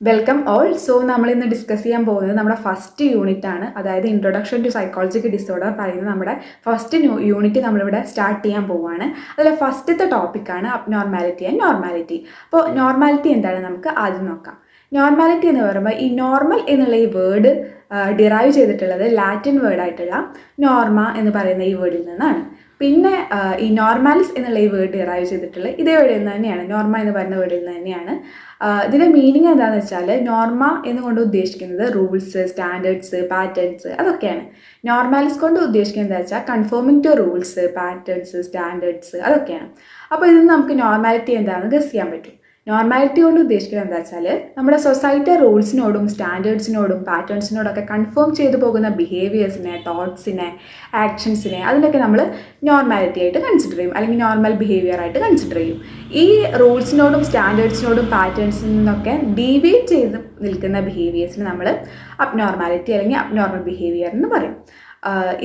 Welcome all. So നമ്മൾ ഇന്ന് discuss ചെയ്യാൻ പോകുന്നത് നമ്മുടെ ഫസ്റ്റ് യൂണിറ്റ് ആണ്. അതായത് ഇൻട്രൊഡക്ഷൻ ടു സൈക്കോളജിക്കൽ ഡിസോർഡർ പറയുന്ന നമ്മുടെ ഫസ്റ്റ് യൂണിറ്റ് നമ്മളിവിടെ സ്റ്റാർട്ട് ചെയ്യാൻ പോവുകയാണ്. അതിലെ ഫസ്റ്റത്തെ ടോപ്പിക്കാണ് അബ്നോർമാലിറ്റി ആൻഡ് നോർമാലിറ്റി. അപ്പോൾ നോർമാലിറ്റി എന്താണ് നമുക്ക് ആദ്യം നോക്കാം. നോർമാലിറ്റി എന്ന് പറയുമ്പോൾ ഈ നോർമൽ എന്നുള്ള ഈ വേർഡ് ഡിറൈവ് ചെയ്തിട്ടുള്ളത് ലാറ്റിൻ വേർഡായിട്ടുള്ള നോർമ എന്ന് പറയുന്ന ഈ വേർഡിൽ നിന്നാണ്. പിന്നെ ഈ നോർമാലിസ് എന്നുള്ള ഈ വേർഡ് ഡിറൈവ് ചെയ്തിട്ടുള്ളത് ഇതേ വേർഡിൽ നിന്ന് തന്നെയാണ്, നോർമ എന്ന് പറയുന്ന വേർഡിൽ നിന്ന് തന്നെയാണ്. ഇതിൻ്റെ മീനിങ് എന്താണെന്ന് വെച്ചാൽ നോർമ എന്നുകൊണ്ട് ഉദ്ദേശിക്കുന്നത് റൂൾസ്, സ്റ്റാൻഡേർഡ്സ്, പാറ്റേൺസ് അതൊക്കെയാണ്. നോർമാലിസ് കൊണ്ട് ഉദ്ദേശിക്കുന്നത് എന്താ വെച്ചാൽ confirming to rules, patterns, standards അതൊക്കെയാണ്. അപ്പോൾ ഇതിൽ നിന്ന് നമുക്ക് നോർമാലിറ്റി എന്താണെന്ന് ഗസ് ചെയ്യാൻ പറ്റും. നോർമാലിറ്റി കൊണ്ട് ഉദ്ദേശിക്കുന്നത് എന്താ വെച്ചാൽ നമ്മുടെ സൊസൈറ്റി റൂൾസിനോടും സ്റ്റാൻഡേർഡ്സിനോടും പാറ്റേൺസിനോടൊക്കെ കൺഫേം ചെയ്തു പോകുന്ന ബിഹേവിയേഴ്സിനെ, തോട്ട്സിനെ, ആക്ഷൻസിനെ അതിനൊക്കെ നമ്മൾ നോർമാലിറ്റി ആയിട്ട് കൺസിഡർ ചെയ്യും, അല്ലെങ്കിൽ നോർമൽ ബിഹേവിയർ ആയിട്ട് കൺസിഡർ ചെയ്യും. ഈ റൂൾസിനോടും സ്റ്റാൻഡേർഡ്സിനോടും പാറ്റേൺസിൽ നിന്നൊക്കെ ഡീവിയേറ്റ് ചെയ്ത് നിൽക്കുന്ന ബിഹേവിയേഴ്സിന് നമ്മൾ അബ്നോർമാലിറ്റി അല്ലെങ്കിൽ അബ്നോർമൽ ബിഹേവിയർ എന്ന് പറയും.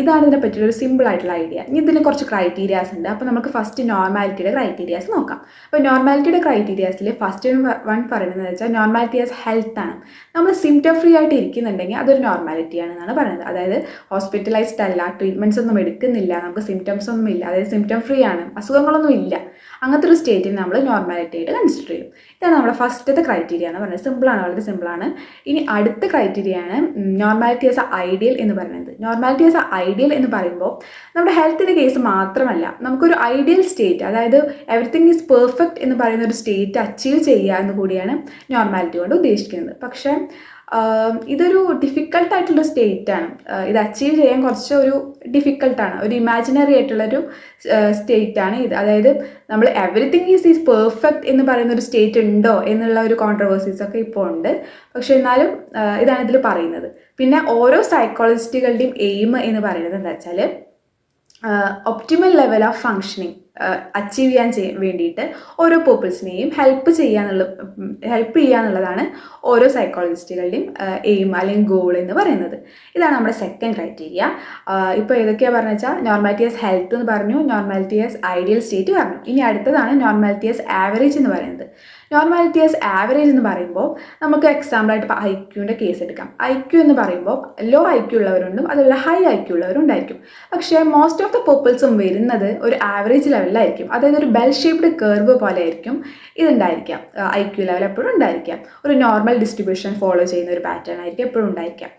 ഇതാണ് ഇതിനെ പറ്റിയൊരു സിമ്പിൾ ആയിട്ടുള്ള ഐഡിയ. ഇനി ഇതിന് കുറച്ച് ക്രൈറ്റീരിയാസ് ഉണ്ട്. അപ്പോൾ നമുക്ക് ഫസ്റ്റ് നോർമാലിറ്റിയുടെ ക്രൈറ്റീരിയാസ് നോക്കാം. അപ്പോൾ നോർമാലിറ്റിയുടെ ക്രൈറ്റീരിയാസിൽ ഫസ്റ്റ് വൺ പറയുന്നത് വെച്ചാൽ നോർമാലിറ്റി ആസ് ഹെൽത്ത് ആണ്. നമ്മൾ സിംറ്റം ഫ്രീ ആയിട്ട് ഇരിക്കുന്നുണ്ടെങ്കിൽ അതൊരു നോർമാലിറ്റി ആണെന്നാണ് പറയുന്നത്. അതായത് ഹോസ്പിറ്റലൈസ്ഡ് അല്ല, ട്രീറ്റ്മെൻറ്റ്സ് ഒന്നും എടുക്കുന്നില്ല, നമുക്ക് സിംറ്റംസ് ഒന്നും ഇല്ല, അതായത് സിംറ്റം ഫ്രീ ആണ്, അസുഖങ്ങളൊന്നും ഇല്ല, അങ്ങനത്തെ ഒരു സ്റ്റേറ്റിൽ നമ്മൾ നോർമാലിറ്റി ആയിട്ട് കൺസിഡർ ചെയ്യും. ഇതാണ് നമ്മുടെ ഫസ്റ്റത്തെ ക്രൈറ്റീരിയ എന്ന് പറയുന്നത്. സിമ്പിളാണ്, വളരെ സിമ്പിളാണ്. ഇനി അടുത്ത ക്രൈറ്റീരിയ ആണ് നോർമാലിറ്റി ആസ് എ ഐഡിയൽ എന്ന് പറയുന്നത്. നോർമാലിറ്റി ആസ് എ ഐഡിയൽ എന്ന് പറയുമ്പോൾ നമ്മുടെ ഹെൽത്തിൻ്റെ കേസ് മാത്രമല്ല, നമുക്കൊരു ഐഡിയൽ സ്റ്റേറ്റ്, അതായത് എവറിത്തിങ് ഈസ് പെർഫെക്റ്റ് എന്ന് പറയുന്ന ഒരു സ്റ്റേറ്റ് അച്ചീവ് ചെയ്യുക എന്ന് കൂടിയാണ് നോർമാലിറ്റി കൊണ്ട് ഉദ്ദേശിക്കുന്നത്. പക്ഷേ ഇതൊരു ഡിഫിക്കൽട്ടായിട്ടുള്ള സ്റ്റേറ്റാണ്. ഇത് അച്ചീവ് ചെയ്യാൻ കുറച്ച് ഒരു ഡിഫിക്കൽട്ടാണ്, ഒരു ഇമാജിനറി ആയിട്ടുള്ളൊരു സ്റ്റേറ്റാണ് ഇത്. അതായത് നമ്മൾ എവറിത്തിങ് ഈസ് പെർഫെക്റ്റ് എന്ന് പറയുന്ന ഒരു സ്റ്റേറ്റ് ഉണ്ടോ എന്നുള്ള ഒരു കോൺട്രവേഴ്സീസ് ഒക്കെ ഇപ്പോൾ ഉണ്ട്. പക്ഷെ എന്നാലും ഇതാണ് ഇതിൽ പറയുന്നത്. പിന്നെ ഓരോ സൈക്കോളജിസ്റ്റുകളുടെയും എയിം എന്ന് പറയുന്നത് എന്താ വെച്ചാൽ optimal level of functioning achieve ചെയ്യാൻ വേണ്ടിയിട്ട് ഓരോ പീപ്പിൾസിനെയും ഹെൽപ്പ് ചെയ്യുക എന്നുള്ളതാണ് ഓരോ സൈക്കോളജിസ്റ്റുകളുടെയും എയിം അല്ലെങ്കിൽ ഗോൾ എന്ന് പറയുന്നത്. ഇതാണ് നമ്മുടെ സെക്കൻഡ് ക്രൈറ്റീരിയ. ഇപ്പോൾ ഏതൊക്കെയാണ് പറഞ്ഞു വെച്ചാൽ നോർമാലിറ്റി ആസ് ഹെൽത്ത് എന്ന് പറഞ്ഞു, നോർമാലിറ്റി ആസ് ഐഡിയൽ സ്റ്റേറ്റ് പറഞ്ഞു. ഇനി അടുത്തതാണ് നോർമാലിറ്റി ആസ് ആവറേജ് എന്ന് പറയുന്നത്. നോർമാലിറ്റി ആസ് ആവറേജ് എന്ന് പറയുമ്പോൾ നമുക്ക് എക്സാമ്പിളായിട്ട് ഇപ്പോൾ ഐക്യുവിൻ്റെ കേസ് എടുക്കാം. ഐക്യു എന്ന് പറയുമ്പോൾ ലോ ഐക്യു ഉള്ളവരുണ്ടും അതുപോലെ ഹൈ ഐക്യു ഉള്ളവരുണ്ടായിരിക്കും. പക്ഷേ മോസ്റ്റ് ഓഫ് ദ പീപ്പിൾസും വരുന്നത് ഒരു ആവറേജ് ലെവലിലായിരിക്കും. അതായത് ഒരു ബെൽ ഷേപ്ഡ് കർവ് പോലെ ആയിരിക്കും ഇതുണ്ടായിരിക്കാം. ഐക്യു ലെവൽ എപ്പോഴും ഉണ്ടായിരിക്കാം. ഒരു നോർമൽ ഡിസ്ട്രിബ്യൂഷൻ ഫോളോ ചെയ്യുന്ന ഒരു പാറ്റേൺ ആയിരിക്കും എപ്പോഴും ഉണ്ടായിരിക്കാം.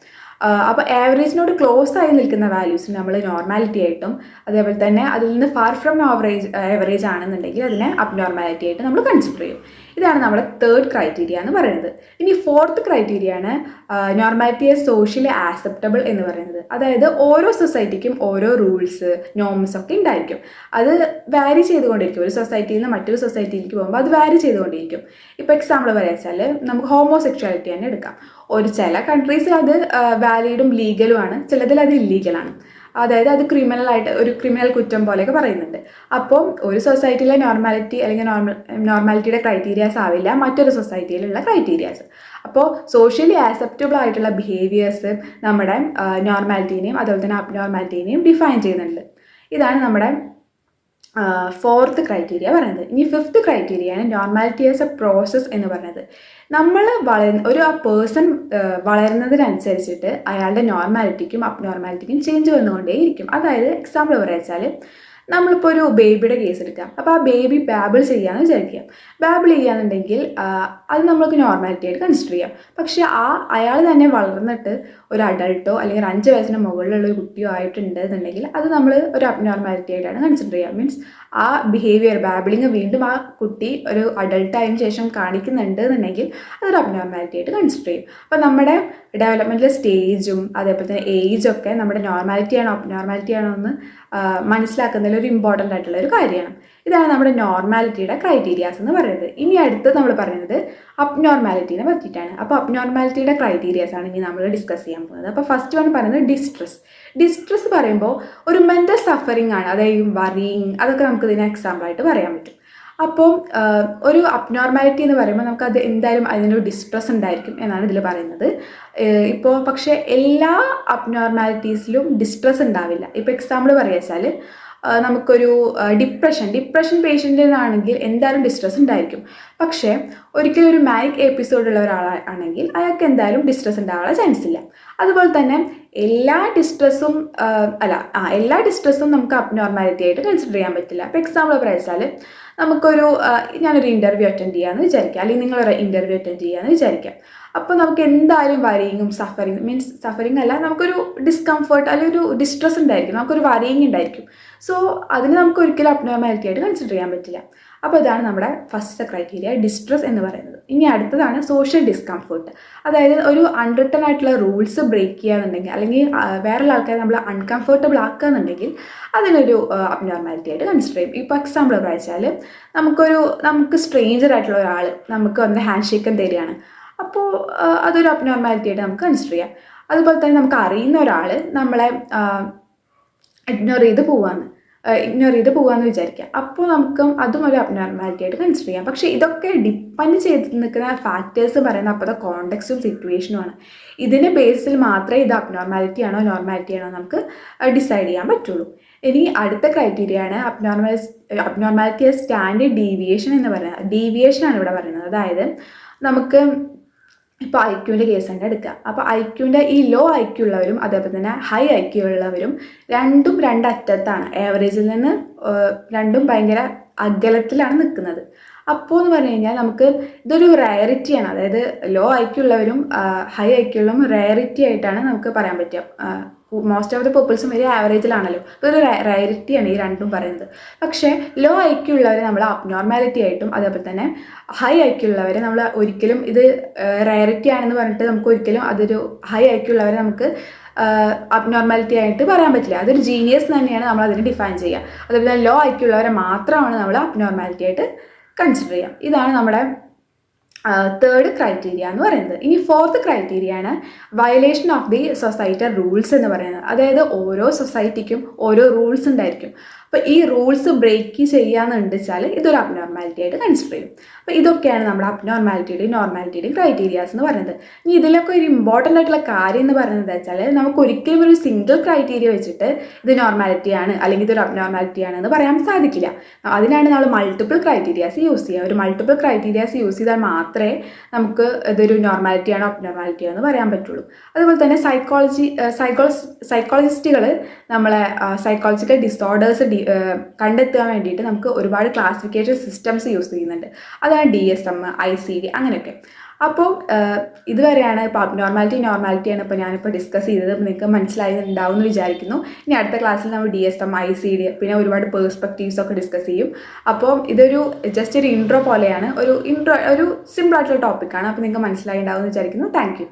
അപ്പോൾ ആവറേജിനോട് ക്ലോസ് ആയി നിൽക്കുന്ന വാല്യൂസിന് നമ്മൾ നോർമാലിറ്റി ആയിട്ടും, അതേപോലെ തന്നെ അതിൽ നിന്ന് ഫാർ ഫ്രം ആവറേജ് ആണെന്നുണ്ടെങ്കിൽ അതിനെ അബ്നോർമാലിറ്റി ആയിട്ട് നമ്മൾ കൺസിഡർ ചെയ്യും. ഇതാണ് നമ്മുടെ തേർഡ് ക്രൈറ്റീരിയ എന്ന് പറയുന്നത്. ഇനി ഫോർത്ത് ക്രൈറ്റീരിയ ആണ് നോർമാലിറ്റി ആസ് സോഷ്യലി ആക്സെപ്റ്റബിൾ എന്ന് പറയുന്നത്. അതായത് ഓരോ സൊസൈറ്റിക്കും ഓരോ റൂൾസ്, നോംസ് ഒക്കെ ഉണ്ടായിരിക്കും. അത് വാരി ചെയ്തുകൊണ്ടിരിക്കും. ഒരു സൊസൈറ്റിയിൽ നിന്ന് മറ്റൊരു സൊസൈറ്റിയിലേക്ക് പോകുമ്പോൾ അത് വാരി ചെയ്തുകൊണ്ടിരിക്കും. ഇപ്പോൾ എക്സാമ്പിൾ പറയാ വെച്ചാൽ നമുക്ക് ഹോമോസെക്ഷുവാലിറ്റി തന്നെ എടുക്കാം. ചില കൺട്രീസിൽ അത് വാലിഡും ലീഗലുമാണ്, ചിലതിൽ അത് ഇല്ലീഗലാണ്. അതായത് അത് ഒരു ക്രിമിനൽ കുറ്റം പോലെയൊക്കെ പറയുന്നുണ്ട്. അപ്പോൾ ഒരു സൊസൈറ്റിയിലെ നോർമാലിറ്റി അല്ലെങ്കിൽ നോർമാലിറ്റിയുടെ ക്രൈറ്റീരിയാസ് ആവില്ല മറ്റൊരു സൊസൈറ്റിയിലുള്ള ക്രൈറ്റീരിയാസ്. അപ്പോൾ സോഷ്യലി ആക്സെപ്റ്റബിൾ ആയിട്ടുള്ള ബിഹേവിയേഴ്സ് നമ്മുടെ നോർമാലിറ്റീനെയും അതുപോലെ തന്നെ അബ്നോർമാലിറ്റീനെയും ഡിഫൈൻ ചെയ്യുന്നുണ്ട്. ഇതാണ് നമ്മുടെ ഫോർത്ത് ക്രൈറ്റീരിയ പറയുന്നത്. ഇനി ഫിഫ്ത്ത് ക്രൈറ്റീരിയയാണ് നോർമാലിറ്റി ആസ് എ പ്രോസസ്സ് എന്ന് പറയുന്നത്. നമ്മൾ ആ പേഴ്സൺ വളരുന്നതിനനുസരിച്ചിട്ട് അയാളുടെ നോർമാലിറ്റിക്കും അബ്നോർമാലിറ്റിക്കും ചേഞ്ച് വന്നുകൊണ്ടേയിരിക്കും. അതായത് എക്സാമ്പിൾ പറയുക വെച്ചാൽ നമ്മളിപ്പോൾ ഒരു ബേബിയുടെ കേസ് എടുക്കാം. അപ്പോൾ ആ ബേബി ബാബിൾ ചെയ്യാമെന്ന് വിചാരിക്കാം. ബാബിൾ ചെയ്യാന്നുണ്ടെങ്കിൽ അത് നമ്മൾക്ക് നോർമാലിറ്റി ആയിട്ട് കൺസിഡർ ചെയ്യാം. പക്ഷേ അയാൾ തന്നെ വളർന്നിട്ട് ഒരു അഡൾട്ടോ അല്ലെങ്കിൽ ഒരു 5 വയസ്സിന് മുകളിലുള്ള ഒരു കുട്ടിയോ ആയിട്ടുണ്ടെന്നുണ്ടെങ്കിൽ അത് നമ്മൾ ഒരു അബ്നോർമാലിറ്റി ആയിട്ടാണ് കൺസിഡർ ചെയ്യുക. മീൻസ് ആ ബിഹേവിയർ ബാബിളിങ് വീണ്ടും ആ കുട്ടി ഒരു അഡൾട്ടായതിനു ശേഷം കാണിക്കുന്നുണ്ട് എന്നുണ്ടെങ്കിൽ അതൊരു അബ്നോർമാലിറ്റി ആയിട്ട് കൺസിഡർ ചെയ്യും. അപ്പോൾ നമ്മുടെ ഡെവലപ്മെൻറ്റിലെ സ്റ്റേജും അതേപോലെ തന്നെ ഏജൊക്കെ നമ്മുടെ നോർമാലിറ്റി ആണോ അബ്നോർമാലിറ്റി ആണോ എന്ന് മനസ്സിലാക്കുന്നതിൽ ഒരു ഇമ്പോർട്ടൻ്റ് ആയിട്ടുള്ള ഒരു കാര്യമാണ്. ഇതാണ് നമ്മുടെ നോർമാലിറ്റിയുടെ ക്രൈറ്റീരിയാസ് എന്ന് പറയുന്നത്. ഇനി അടുത്ത് നമ്മൾ പറയുന്നത് അബ്നോർമാലിറ്റിനെ പറ്റിയിട്ടാണ്. അപ്പോൾ അബ്നോർമാലിറ്റിയുടെ ക്രൈറ്റീരിയാസ് ആണ് ഇനി നമ്മൾ ഡിസ്കസ് ചെയ്യാൻ പോകുന്നത്. അപ്പോൾ ഫസ്റ്റ് വൺ പറയുന്നത് ഡിസ്ട്രെസ് പറയുമ്പോൾ ഒരു മെൻ്റൽ സഫറിങ് ആണ്. അതായത് വറിയിങ്, അതൊക്കെ നമുക്ക് ഇതിന് എക്സാമ്പിളായിട്ട് പറയാൻ പറ്റും. അപ്പോൾ ഒരു അബ്നോർമാലിറ്റി എന്ന് പറയുമ്പോൾ നമുക്കത് എന്തായാലും അതിനൊരു ഡിസ്ട്രെസ് ഉണ്ടായിരിക്കും എന്നാണ് ഇതിൽ പറയുന്നത്. ഇപ്പോൾ പക്ഷേ എല്ലാ അബ്നോർമാലിറ്റീസിലും ഡിസ്ട്രെസ് ഉണ്ടാവില്ല. ഇപ്പോൾ എക്സാമ്പിൾ പറയുക വെച്ചാൽ നമുക്കൊരു ഡിപ്രഷൻ പേഷ്യൻറ്റിനാണെങ്കിൽ എന്തായാലും ഡിസ്ട്രെസ് ഉണ്ടായിരിക്കും. പക്ഷേ ഒരിക്കലും ഒരു മാനിക് എപ്പിസോഡുള്ള ഒരാളാണെങ്കിൽ അയാൾക്ക് എന്തായാലും ഡിസ്ട്രെസ് ഉണ്ടാകാനുള്ള ചാൻസ് ഇല്ല. അതുപോലെ തന്നെ എല്ലാ ഡിസ്ട്രെസ്സും നമുക്ക് അബ്നോർമാലിറ്റി ആയിട്ട് കൺസിഡർ ചെയ്യാൻ പറ്റില്ല. ഇപ്പോൾ എക്സാമ്പിൾ പറയാച്ചാൽ നമുക്കൊരു ഞാനൊരു ഇൻ്റർവ്യൂ അറ്റൻഡ് ചെയ്യാമെന്ന് വിചാരിക്കാം, അല്ലെങ്കിൽ നിങ്ങളൊരു ഇൻ്റർവ്യൂ അറ്റൻഡ് ചെയ്യാമെന്ന് വിചാരിക്കാം. അപ്പോൾ നമുക്ക് എന്തായാലും വരിങ്ങും സഫറിങ് അല്ല, നമുക്കൊരു ഡിസ്കംഫർട്ട് അല്ലെങ്കിൽ ഒരു ഡിസ്ട്രെസ് ഉണ്ടായിരിക്കും, നമുക്കൊരു വരിങ് ഉണ്ടായിരിക്കും. സോ അതിന് നമുക്ക് ഒരിക്കലും അബ്നോർമാലിറ്റി ആയിട്ട് കൺസിഡർ ചെയ്യാൻ പറ്റില്ല. അപ്പോൾ ഇതാണ് നമ്മുടെ ഫസ്റ്റ് ക്രൈറ്റീരിയ, ഡിസ്ട്രെസ് എന്ന് പറയുന്നത്. ഇനി അടുത്തതാണ് സോഷ്യൽ ഡിസ്കംഫർട്ട്. അതായത് ഒരു അൺറിട്ടൺ ആയിട്ടുള്ള റൂൾസ് ബ്രേക്ക് ചെയ്യാന്നുണ്ടെങ്കിൽ, അല്ലെങ്കിൽ വേറെ ആൾക്കാരെ നമ്മൾ അൺകംഫർട്ടബിൾ ആക്കുകയെന്നുണ്ടെങ്കിൽ അതിനൊരു അബ്നോർമാലിറ്റി ആയിട്ട് കൺസിഡർ ചെയ്യും. ഇപ്പോൾ എക്സാമ്പിൾ വായിച്ചാൽ നമുക്ക് സ്ട്രേഞ്ചർ ആയിട്ടുള്ള ഒരാൾ നമുക്ക് വന്ന് ഹാൻഡ് ഷേക്കൻ തരികയാണ്, അപ്പോൾ അതൊരു അബ്നോർമാലിറ്റി ആയിട്ട് നമുക്ക് കൺസിഡർ ചെയ്യാം. അതുപോലെ തന്നെ നമുക്ക് അറിയുന്ന ഒരാൾ നമ്മളെ ഇഗ്നോർ ചെയ്ത് പോകാമെന്ന് വിചാരിക്കുക, അപ്പോൾ നമുക്കും അതും ഒരു അബ്നോർമാലിറ്റി ആയിട്ട് കൺസിഡർ ചെയ്യാം. പക്ഷേ ഇതൊക്കെ ഡിപ്പെൻഡ് ചെയ്ത് നിൽക്കുന്ന ഫാക്ടേഴ്സ് പറയുന്ന അപ്പോഴത്തെ കോണ്ടെക്സ്റ്റും സിറ്റുവേഷനുമാണ്. ഇതിൻ്റെ ബേസിൽ മാത്രമേ ഇത് അബ്നോർമാലിറ്റി ആണോ നോർമാലിറ്റി ആണോ നമുക്ക് ഡിസൈഡ് ചെയ്യാൻ പറ്റുള്ളൂ. ഇനി അടുത്ത ക്രൈറ്റീരിയ ആണ് അബ്നോർമാലിറ്റി സ്റ്റാൻഡേർഡ് ഡീവിയേഷൻ എന്ന് പറയുന്നത്. ഡീവിയേഷനാണ് ഇവിടെ പറയുന്നത്. അതായത് നമുക്ക് ഇപ്പോൾ ഐക്യുവിൻ്റെ കേസ് തന്നെ എടുക്കുക. അപ്പോൾ ഐക്യുവിൻ്റെ ഈ ലോ ഐക്യു ഉള്ളവരും അതേപോലെ തന്നെ ഹൈ ഐക്യു ഉള്ളവരും രണ്ടും രണ്ടറ്റത്താണ്, ആവറേജിൽ നിന്ന് രണ്ടും ഭയങ്കര അകലത്തിലാണ് നിൽക്കുന്നത്. അപ്പോൾ എന്ന് പറഞ്ഞു കഴിഞ്ഞാൽ നമുക്ക് ഇതൊരു റയറിറ്റിയാണ്. അതായത് ലോ ഐക്യു ഉള്ളവരും ഹൈ ഐക്യു ഉള്ളവരും റയറിറ്റി ആയിട്ടാണ് നമുക്ക് പറയാൻ പറ്റുക. മോസ്റ്റ് ഓഫ് ദി പീപ്പിൾസും ഒരു ആവറേജിലാണല്ലോ, അപ്പോൾ ഒരു റയറിറ്റിയാണ് ഈ രണ്ടും പറയുന്നത്. പക്ഷേ ലോ ഐക്യു ഉള്ളവരെ നമ്മൾ അബ്നോർമാലിറ്റി ആയിട്ടും അതേപോലെ തന്നെ ഹൈ ഐക്യു ഉള്ളവരെ നമ്മൾ ഒരിക്കലും ഇത് റയറിറ്റി ആണെന്ന് പറഞ്ഞിട്ട് നമുക്ക് ഒരിക്കലും അതൊരു ഹൈ ഐക്യു ഉള്ളവരെ നമുക്ക് അബ്നോർമാലിറ്റി ആയിട്ട് പറയാൻ പറ്റില്ല. അതൊരു ജീനിയസ് തന്നെയാണ് നമ്മൾ അതിനെ ഡിഫൈൻ ചെയ്യുക. അതേപോലെ ലോ ഐക്യു ഉള്ളവരെ മാത്രമാണ് നമ്മൾ അബ്നോർമാലിറ്റി ആയിട്ട് കൺസിഡർ ചെയ്യുക. ഇതാണ് നമ്മുടെ തേർഡ് ക്രൈറ്റീരിയ എന്ന് പറയുന്നത്. ഇനി ഫോർത്ത് ക്രൈറ്റീരിയ ആണ് violation of the societal rules എന്ന് പറയുന്നത്. അതായത് ഓരോ സൊസൈറ്റിക്കും ഓരോ റൂൾസ് ഉണ്ടായിരിക്കും. അപ്പോൾ ഈ റൂൾസ് ബ്രേക്ക് ചെയ്യാന്നുണ്ട് വെച്ചാൽ ഇതൊരു അബ്നോർമാലിറ്റി ആയിട്ട് കൺസിഡർ ചെയ്യും. അപ്പോൾ ഇതൊക്കെയാണ് നമ്മുടെ അബ്നോർമാലിറ്റിയുടെയും നോർമാലിറ്റിയുടെയും ക്രൈറ്റീരിയാസ് എന്ന് പറയുന്നത്. ഇനി ഇതിലൊക്കെ ഒരു ഇമ്പോർട്ടൻ്റ് ആയിട്ടുള്ള കാര്യം എന്ന് പറയുന്നത് വെച്ചാൽ നമുക്ക് ഒരിക്കലും ഒരു സിംഗിൾ ക്രൈറ്റീരിയ വെച്ചിട്ട് ഇത് നോർമാലിറ്റിയാണ് അല്ലെങ്കിൽ ഇതൊരു അബ്നോർമാലിറ്റിയാണ് എന്ന് പറയാൻ സാധിക്കില്ല. അതിനാണ് നമ്മൾ മൾട്ടിപ്പിൾ ക്രൈറ്റീരിയാസ് യൂസ് ചെയ്യുക. ഒരു മൾട്ടിപ്പിൾ ക്രൈറ്റീരിയാസ് യൂസ് ചെയ്താൽ മാത്രമേ നമുക്ക് ഇതൊരു നോർമാലിറ്റിയാണോ അബ്നോർമാലിറ്റിയാണോ എന്ന് പറയാൻ പറ്റുള്ളൂ. അതുപോലെ തന്നെ സൈക്കോളജിസ്റ്റുകൾ നമ്മളെ സൈക്കോളജിക്കൽ ഡിസോർഡേഴ്സ് കണ്ടെത്താൻ വേണ്ടിയിട്ട് നമുക്ക് ഒരുപാട് ക്ലാസിഫിക്കേഷൻ സിസ്റ്റംസ് യൂസ് ചെയ്യുന്നുണ്ട്. അതാണ് DSM, ICD അങ്ങനെയൊക്കെ. അപ്പോൾ ഇതുവരെയാണ് ഇപ്പോൾ അബ്നോർമാലിറ്റി നോർമാലിറ്റിയാണ് ഇപ്പോൾ ഞാനിപ്പോൾ ഡിസ്കസ് ചെയ്തത്. നിങ്ങൾക്ക് മനസ്സിലായിട്ടുണ്ടാവും എന്ന് വിചാരിക്കുന്നു. ഇനി അടുത്ത ക്ലാസ്സിൽ നമ്മൾ DSM, ICD പിന്നെ ഒരുപാട് പേഴ്സ്പെക്റ്റീവ്സ് ഒക്കെ ഡിസ്കസ് ചെയ്യും. അപ്പോൾ ഇതൊരു ജസ്റ്റ് ഒരു ഇൻട്രോ പോലെയാണ്, ഒരു സിമ്പിൾ ആയിട്ടുള്ള ടോപ്പിക്കാണ്. അപ്പോൾ നിങ്ങൾക്ക് മനസ്സിലായിട്ടുണ്ടാവും എന്ന് വിചാരിക്കുന്നു. Thank you.